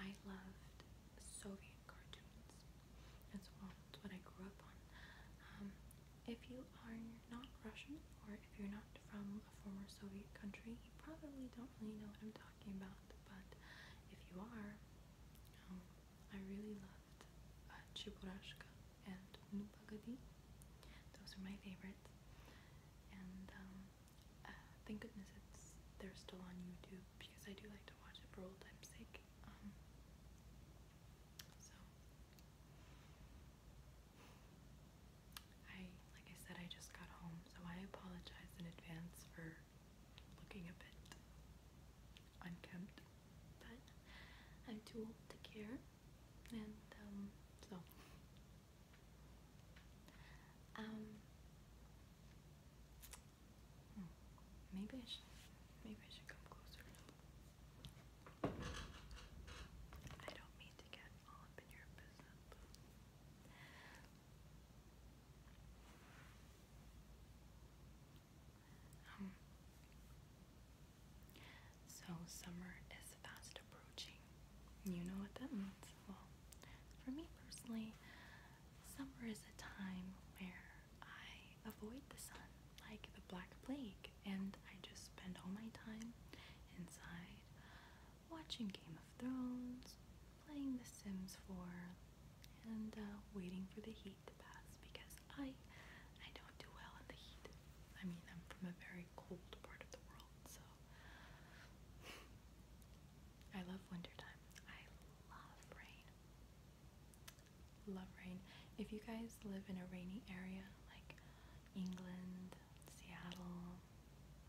I loved Soviet cartoons as well. It's what I grew up on. If you are not Russian, or if you're not from a former Soviet country, you probably don't really know what I'm talking about. But if you are, I really loved Chiburashka and Nu Pagadi. Those are my favorites. And thank goodness they're still on YouTube, because I do like to watch it for old time's sake. So like I said, I just got home, so I apologize in advance for looking a bit unkempt, but I'm too old to care, and so maybe I should come closer. I don't mean to get all up in your business, but so summer is fast approaching. You know what that means? Well, for me personally, summer is a time where I avoid the sun like the Black Plague, and I just spend all my time inside watching Game of Thrones, playing The Sims 4, and waiting for the heat to pass, because I don't do well in the heat. I mean, I'm from a very cold part of the world, so I love wintertime. I love rain. Love rain. If you guys live in a rainy area like England, Seattle,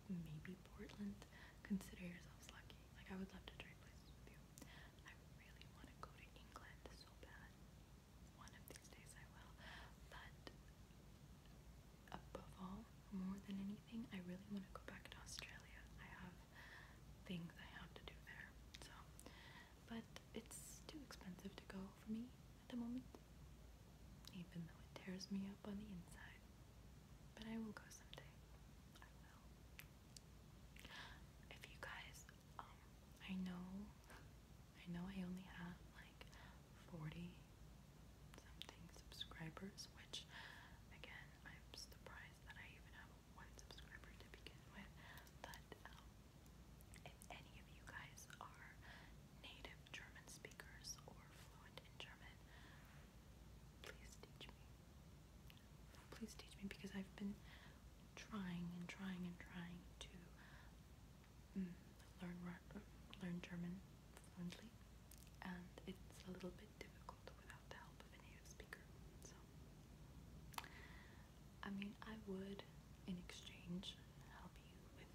maybe Portland, consider yourselves lucky. Like, I would love to trade places with you. I really want to go to England so bad. One of these days I will. But above all, more than anything, I really want to go back to Australia. I have things I have to do there. So, but it's too expensive to go for me at the moment, even though it tears me up on the inside. But I will go someday. I will. If you guys, I know I only have like 40 something subscribers, which again, I'm surprised that I even have one subscriber to begin with. But if any of you guys are native German speakers or fluent in German, please teach me. Please teach me, because I've been trying and trying and trying to learn German fluently, and it's a little bit difficult without the help of a native speaker. So, I mean, I would, in exchange, help you with,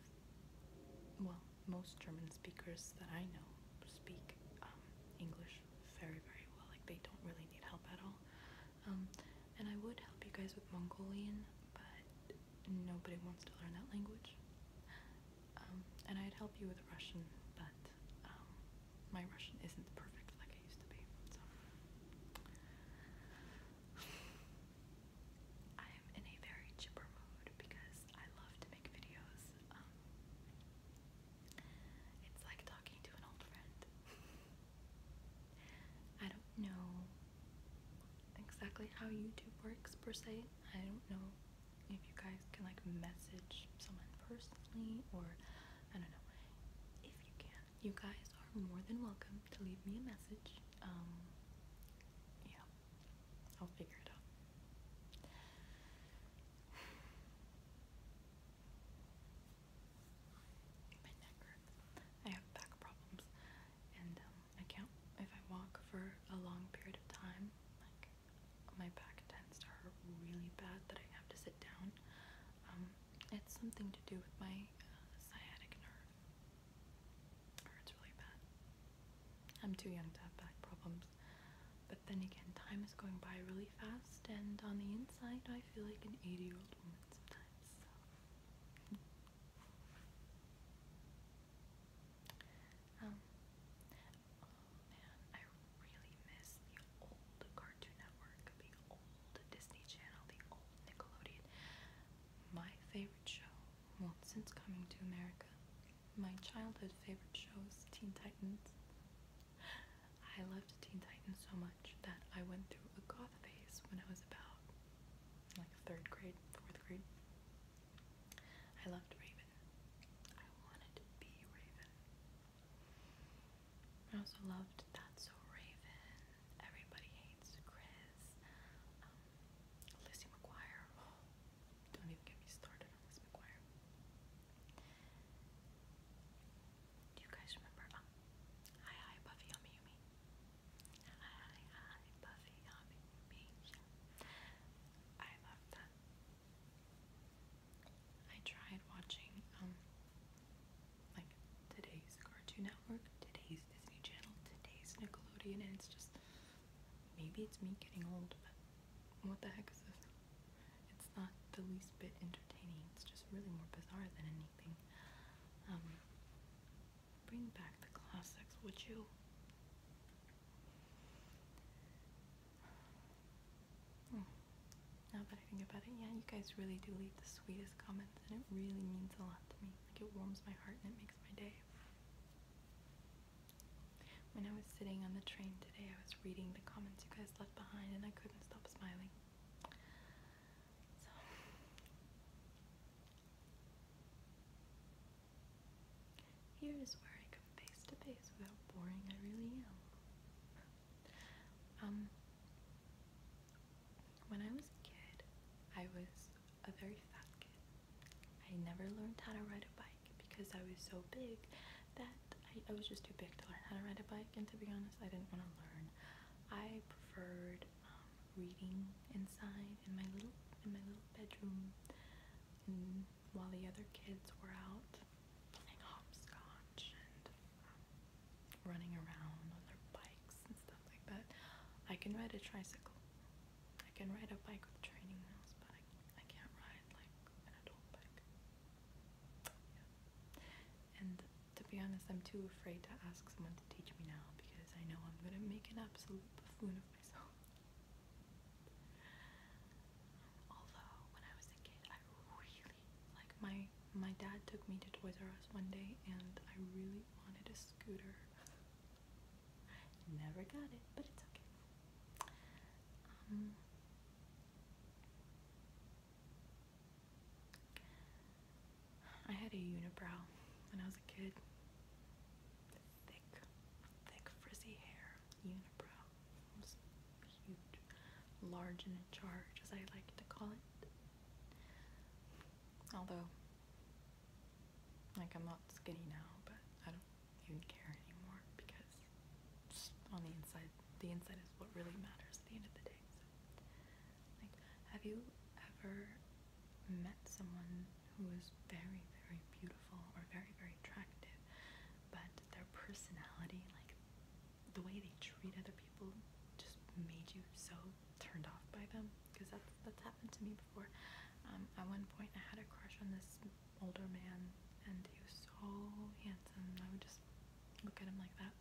well, most German speakers that I know speak English very, very well. Like, they don't really need help at all. And I would help you guys with Mongolian, but nobody wants to learn that language. And I'd help you with Russian, but my Russian isn't perfect like it used to be. So I am in a very chipper mood because I love to make videos. It's like talking to an old friend. I don't know exactly how YouTube works per se. I don't know if you guys can like message someone personally, or I don't know. If you can, you guys are more than welcome to leave me a message. Yeah, I'll figure it out. My neck hurts. I have back problems, and I can't, if I walk for a long period of time, like my back tends to hurt really bad that I have to sit down. It's something to do with my sciatic nerve. It hurts really bad. I'm too young to have back problems. But then again, time is going by really fast, and on the inside, I feel like an 80-year-old woman sometimes. So. Oh man, I really miss the old Cartoon Network, the old Disney Channel, the old Nickelodeon. My favorite show, well, since coming to America, my childhood favorite show is Teen Titans. I I loved Raven. I wanted to be Raven. I also loved That's So Raven, Everybody Hates Chris, Lizzie McGuire. Oh, don't even get me started on Lizzie McGuire. Do you guys remember? Hi, hi, Buffy, Yummy, Yumi. Hi, hi, Buffy, Yummy, Yumi. I loved that. I tried watching, like, today's Cartoon Network, today's Disney Channel, today's Nickelodeon, and it's just, maybe it's me getting old, but what the heck is this? It's not the least bit entertaining, it's just really more bizarre than anything. Bring back the classics, would you? Now that I think about it, yeah, you guys really do leave the sweetest comments, and it really means a lot to me. Like, it warms my heart and it makes my day. When I was sitting on the train today, I was reading the comments you guys left behind, and I couldn't stop smiling. So, here is where I come face to face with how boring I really am. When I was a kid, I was a very fat kid. I never learned how to ride a bike because I was so big that I was just too big to learn how to ride a bike, and to be honest, I didn't want to learn. I preferred reading inside in my little bedroom, and while the other kids were out playing hopscotch and running around on their bikes and stuff like that. I can ride a tricycle. I can ride a bike with training wheels, but I can't ride like an adult bike. Yeah. And to be honest, I'm too afraid to ask someone to teach me now because I know I'm gonna make an absolute buffoon of myself. Although when I was a kid, I really like my dad took me to Toys R Us one day, and I really wanted a scooter. Never got it, but it's okay. I had a unibrow when I was a kid. Thick, frizzy hair, unibrow. It was huge, large and in charge, as I like to call it. Although, like, I'm not skinny now, but I don't even care anymore because on the inside is what really matters at the end of the day. So, like, have you ever met someone who is very, very beautiful or very, very attractive, but their personality, like the way they treat other people, just made you so turned off by them? Because that's happened to me before. At one point, I had a crush on this older man, and he was so handsome. I would just look at him like that.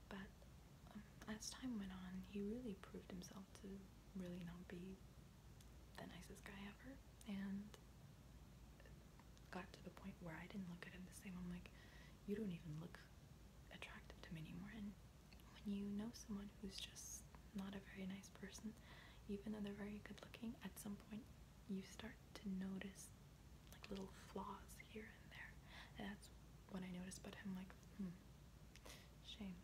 But as time went on, he really proved himself to really not be the nicest guy ever, and got to the point where I didn't look at him the same. I'm like, you don't even look attractive to me anymore. And when you know someone who's just not a very nice person, even though they're very good looking, at some point you start to notice like little flaws here and there. And that's what I noticed about him, like, shame.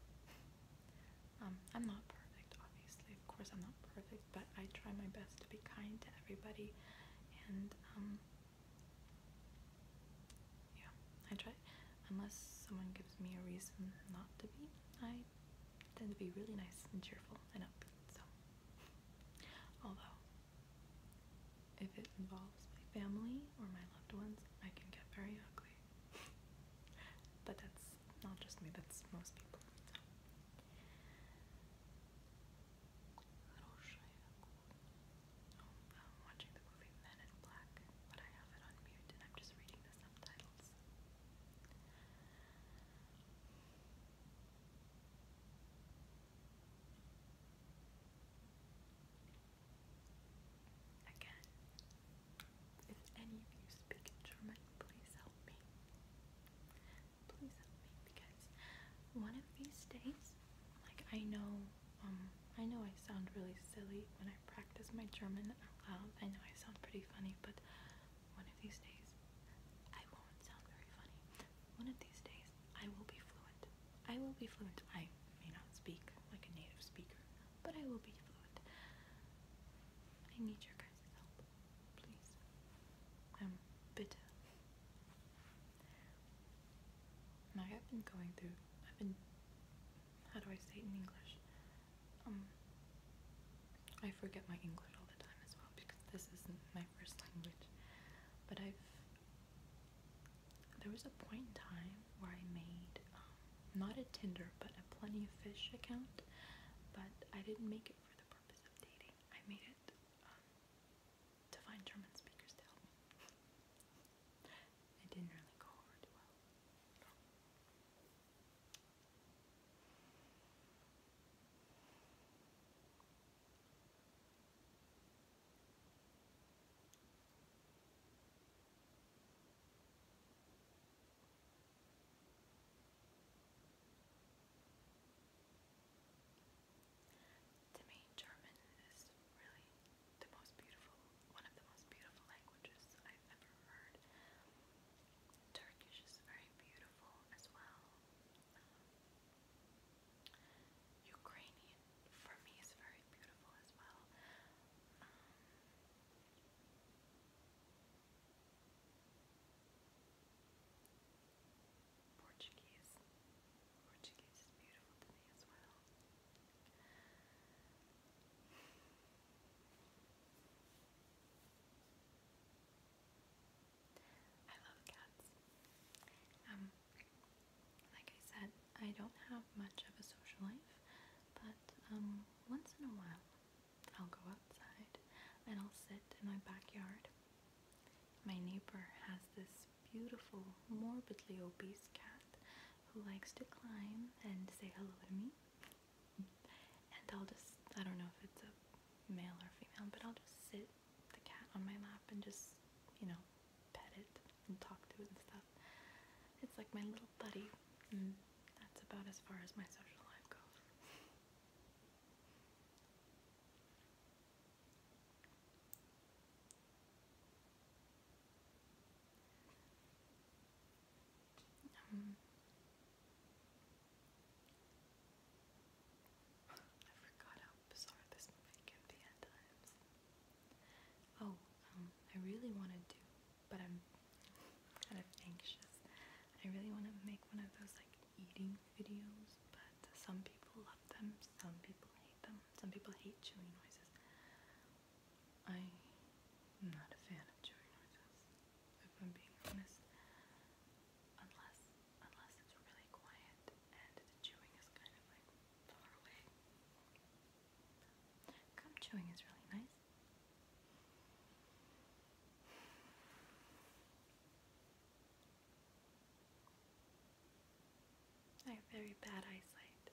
I'm not perfect, obviously. Of course I'm not perfect, but I try my best to be kind to everybody, and yeah, I try. Unless someone gives me a reason not to be, I tend to be really nice and cheerful and upbeat. So, although if it involves my family or my loved ones, I can get very ugly. But that's not just me, that's most people. So. Little Shia. Oh, I'm watching the movie Men in Black, but I have it on mute and I'm just reading the subtitles. Again, if any of you speak German, please help me. Please help me, because one of these days, like, I know I sound really silly when I practice my German out loud. I know I sound pretty funny, but one of these days I will be fluent. I may not speak like a native speaker, but I will be fluent. I need your guys' help, please. I'm bitter. Like I've been going through. How do I say it in English? I forget my English all the time as well because this isn't my first language. But there was a point in time where I made, not a Tinder, but a Plenty of Fish account, but I didn't make it for the purpose of dating. I made it to find German speakers to help me. It didn't really go over too well. To me, German is really the most beautiful, one of the most beautiful languages I've ever heard. Turkish is very beautiful as well. Ukrainian, for me, is very beautiful as well. Portuguese. Portuguese is beautiful to me as well. I love cats. Like I said, I don't have much of a social life, but once in a while I'll go outside and I'll sit in my backyard. My neighbor has this beautiful, morbidly obese cat who likes to climb and say hello to me. And I don't know if it's a male or female, but I'll just sit the cat on my lap and just, pet it and talk to it and stuff. It's like my little buddy, and that's about as far as my social life goes. I forgot how bizarre this movie can be at times. Oh, I really wanted to, but I'm kind of anxious. I really want to make one of those like eating videos, but some people love them, some people hate them. Some people hate chewing noises. I'm not a fan of chewing noises, if I'm being honest. Unless it's really quiet and the chewing is kind of like far away. Gum chewing is really nice. I have very bad eyesight.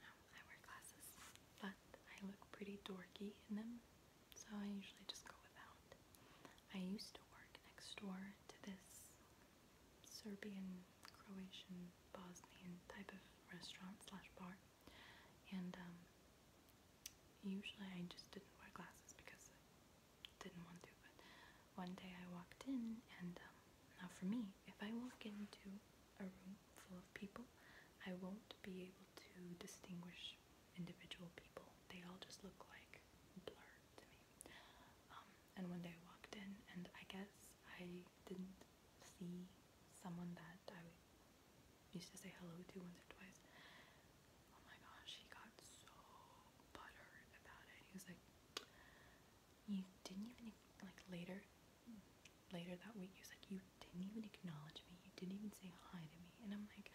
I wear glasses, but I look pretty dorky in them, so I usually just go without. I used to work next door to this Serbian, Croatian, Bosnian type of restaurant slash bar, and usually I just didn't wear glasses because I didn't want to, but one day I walked in, and now for me, if I walk into a room full of people, I won't be able to distinguish individual people. They all just look like blur to me. And one day I walked in, and I guess I didn't see someone that I used to say hello to once or twice. Oh my gosh, he got so butthurt about it. He was like, you didn't even, like, later that week, he was like, you didn't even acknowledge me. You didn't even say hi to me. And I'm like,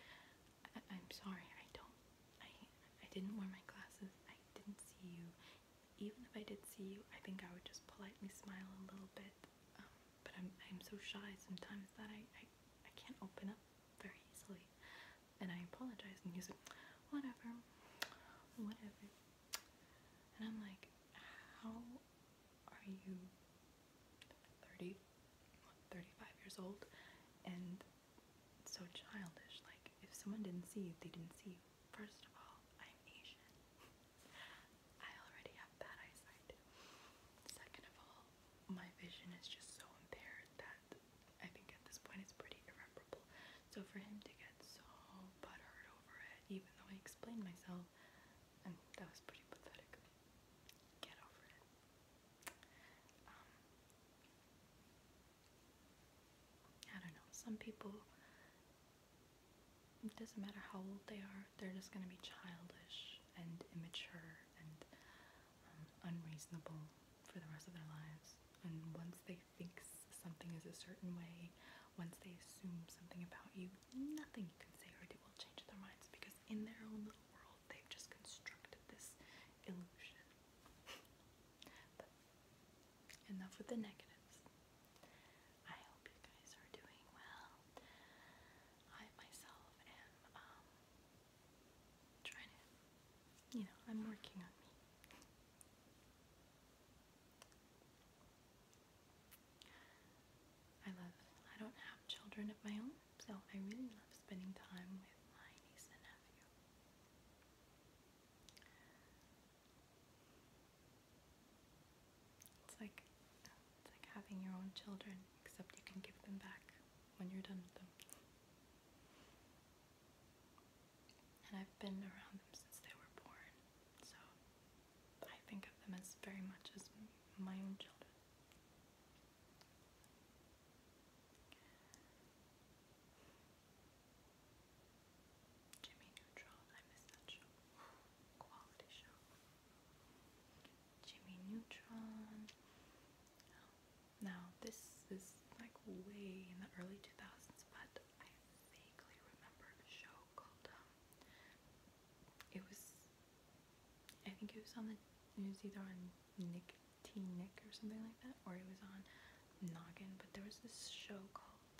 I'm sorry, I didn't wear my glasses. I didn't see you. Even if I did see you, I think I would just politely smile a little bit. But I'm so shy sometimes that I can't open up very easily. And I apologized, and he was like, whatever. And I'm like, how are you 35 years old and so childish? Like, if someone didn't see you, they didn't see you. First of all, I'm Asian. I already have bad eyesight. Second of all, my vision is just so impaired that I think at this point it's pretty irreparable. So So for him to get so butthurt over it, even though I explained myself, and that was pretty pathetic. Get over it. I don't know. Some people, it doesn't matter how old they are, they're just gonna be childish and immature and unreasonable for the rest of their lives. And once they think something is a certain way, once they assume something about you, nothing you can say or do will change their minds, because in their own little world, they've just constructed this illusion. But enough with the negatives. I hope you guys are doing well. I myself am trying to, I'm working on me. I don't have children of my own, so I really love spending time with my niece and nephew. It's like having your own children, except you can give them back when you're done with them. And I've been around them since they were born, so I think of them as very much as my own children. Jimmy Neutron, I miss that show. Quality show. Jimmy Neutron. Now, this is like way in the early 2000s, but I vaguely remember a show called, I think it was either on Nick T. Nick or something like that, or it was on Noggin, but there was this show called,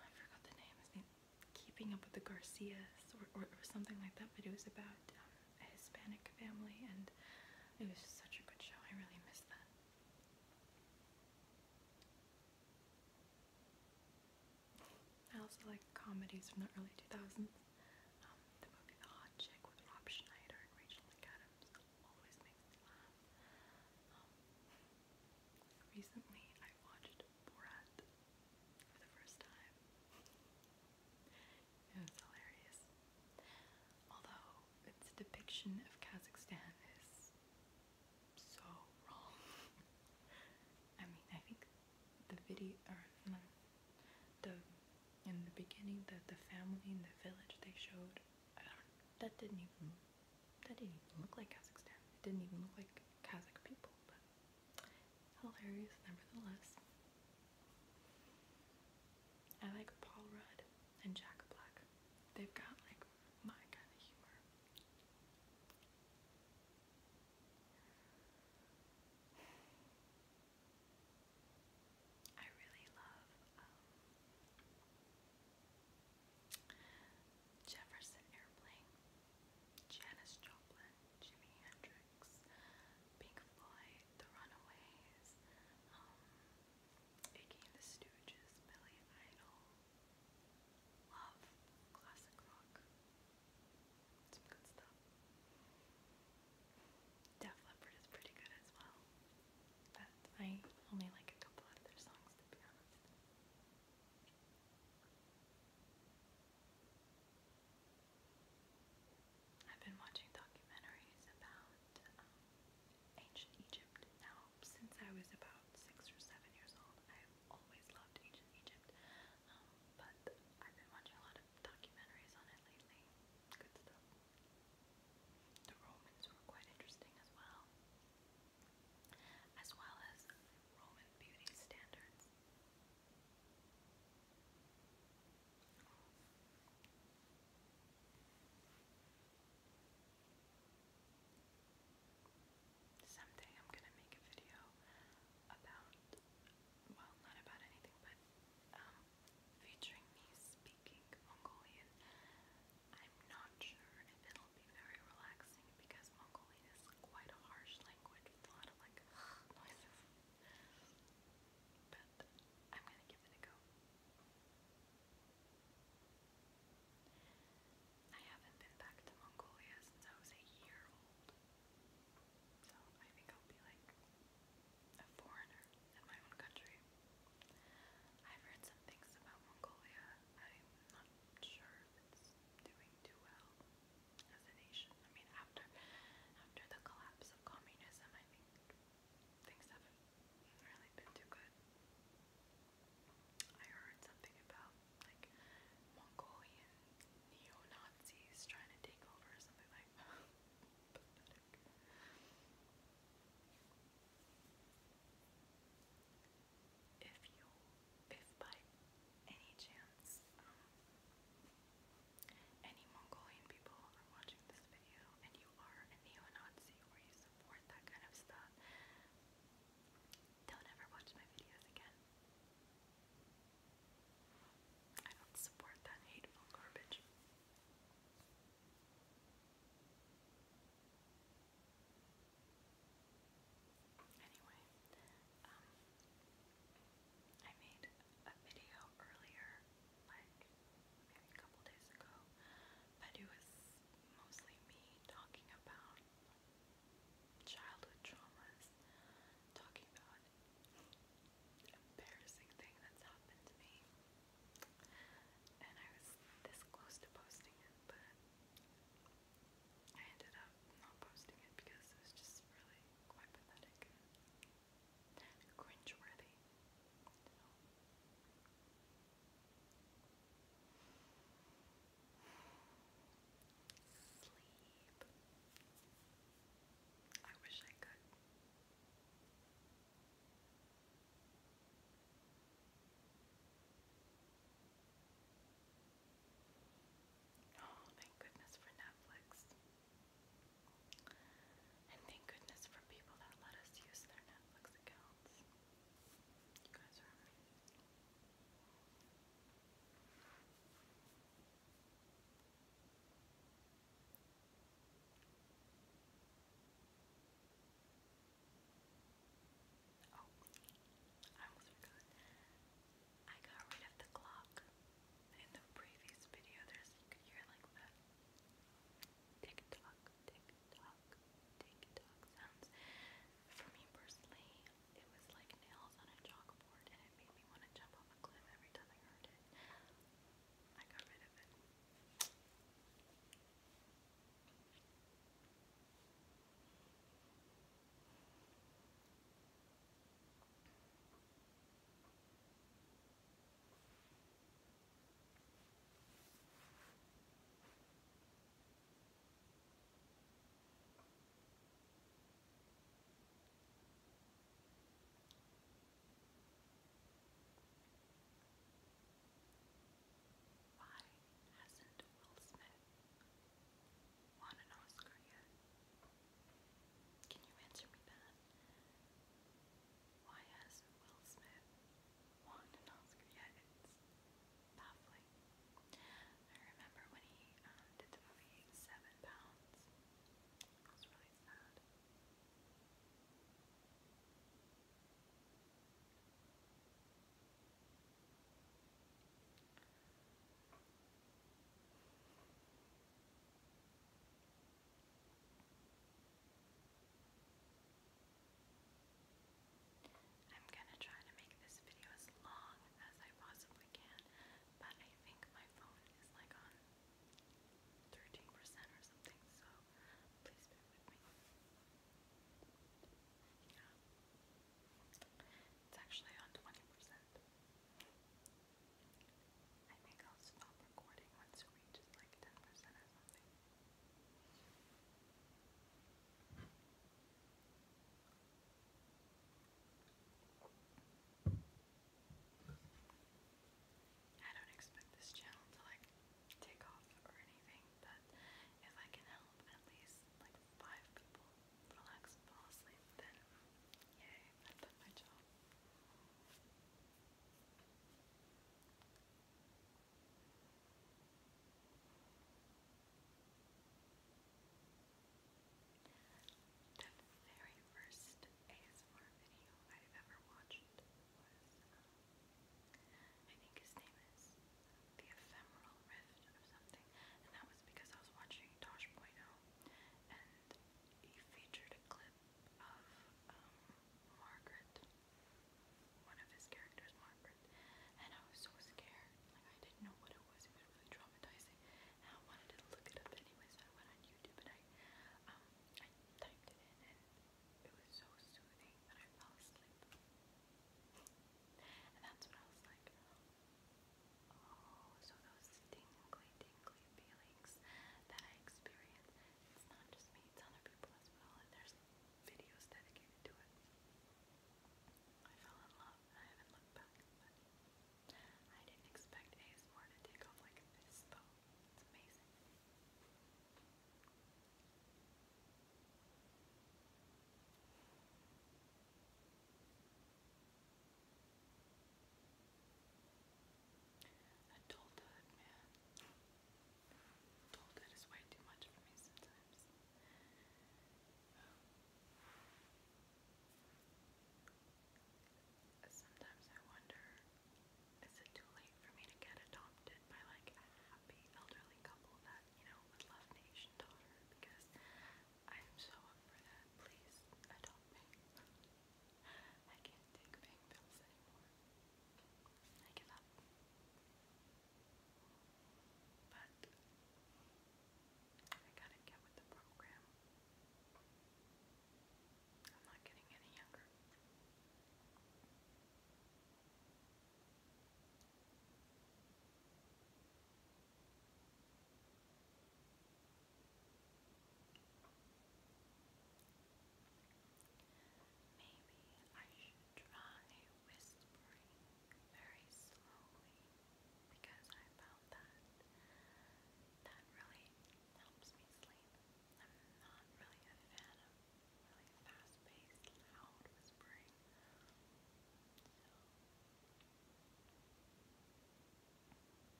I forgot the name, Keeping Up with the Garcias, or something like that, but it was about a Hispanic family, and it was such a good show. I really missed that. I also like comedies from the early 2000s. The movie The Hot Chick with Rob Schneider and Rachel McAdams always makes me laugh. Recently, I watched Borat for the first time. It was hilarious. Although its depiction of Kazakhstan is so wrong. I mean, I think the video, or no, in the beginning, the family in the village they showed, that didn't even look like Kazakhstan. It didn't even look like Kazakh people, but hilarious nevertheless. I like Paul Rudd and Jack Black. They've got